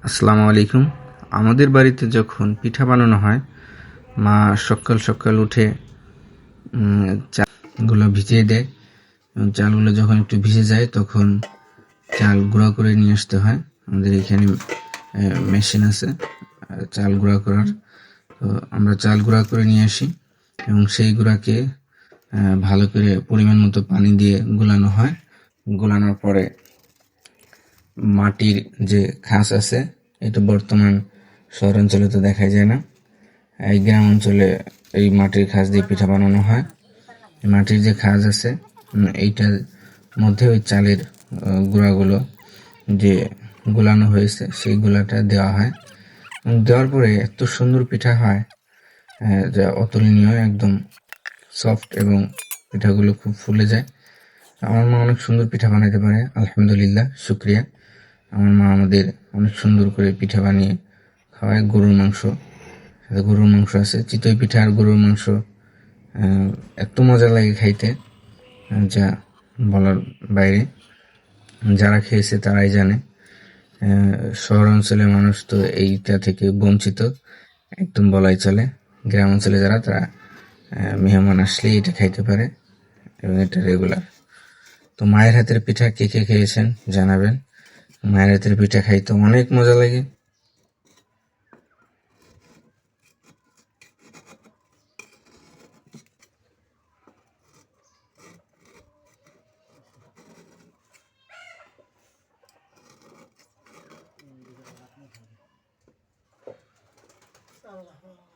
আসসালামু আলাইকুম। আমাদের বাড়িতে যখন পিঠা বানানো হয়, মা সকাল সকাল উঠে চালগুলো ভিজিয়ে দেয়। চালগুলো যখন একটু ভিজে যায় তখন চাল গুঁড়া করে নিয়ে আসতে হয়। আমাদের এখানে মেশিন আছে চাল গুঁড়া করার। তো আমরা চাল গুঁড়া করে নিয়ে আসি এবং সেই গুঁড়াকে ভালো করে পরিমাণ মতো পানি দিয়ে গোলানো হয়। গোলানোর পরে মাটির যে খাস আছে, এটা বর্তমান শহরাঞ্চলে তো দেখা যায় না। এই গ্রাম অঞ্চলে এই মাটির খাস দিয়ে পিঠা বানানো হয়। মাটির যে খাস আছে, এইটার মধ্যে ওই চালের গুঁড়াগুলো যে গোলানো হয়েছে সেই গুলাটা দেওয়া হয়। দেওয়ার পরে এত সুন্দর পিঠা হয় যা অতুলনীয়, একদম সফট এবং পিঠাগুলো খুব ফুলে যায়। আমার মা অনেক সুন্দর পিঠা বানাতে পারে, আলহামদুলিল্লাহ, শুক্রিয়া। আমার মা আমাদের অনেক সুন্দর করে পিঠা বানিয়ে খাওয়ায়। গরুর মাংস আছে, চিতই পিঠা আর গরুর মাংস এত মজা লাগে খাইতে যা বলার বাইরে। যারা খেয়েছে তারাই জানে। শহর অঞ্চলের মানুষ তো এইটা থেকে বঞ্চিত একদম বলাই চলে। গ্রাম অঞ্চলে যারা, তারা মেহমান আসলেই এটা খাইতে পারে এবং এটা রেগুলার। তো মায়ের হাতের পিঠা কে কে খেয়েছেন জানাবেন। মায়ের হাতের পিঠা খাইতে অনেক মজা লাগে। আল্লাহ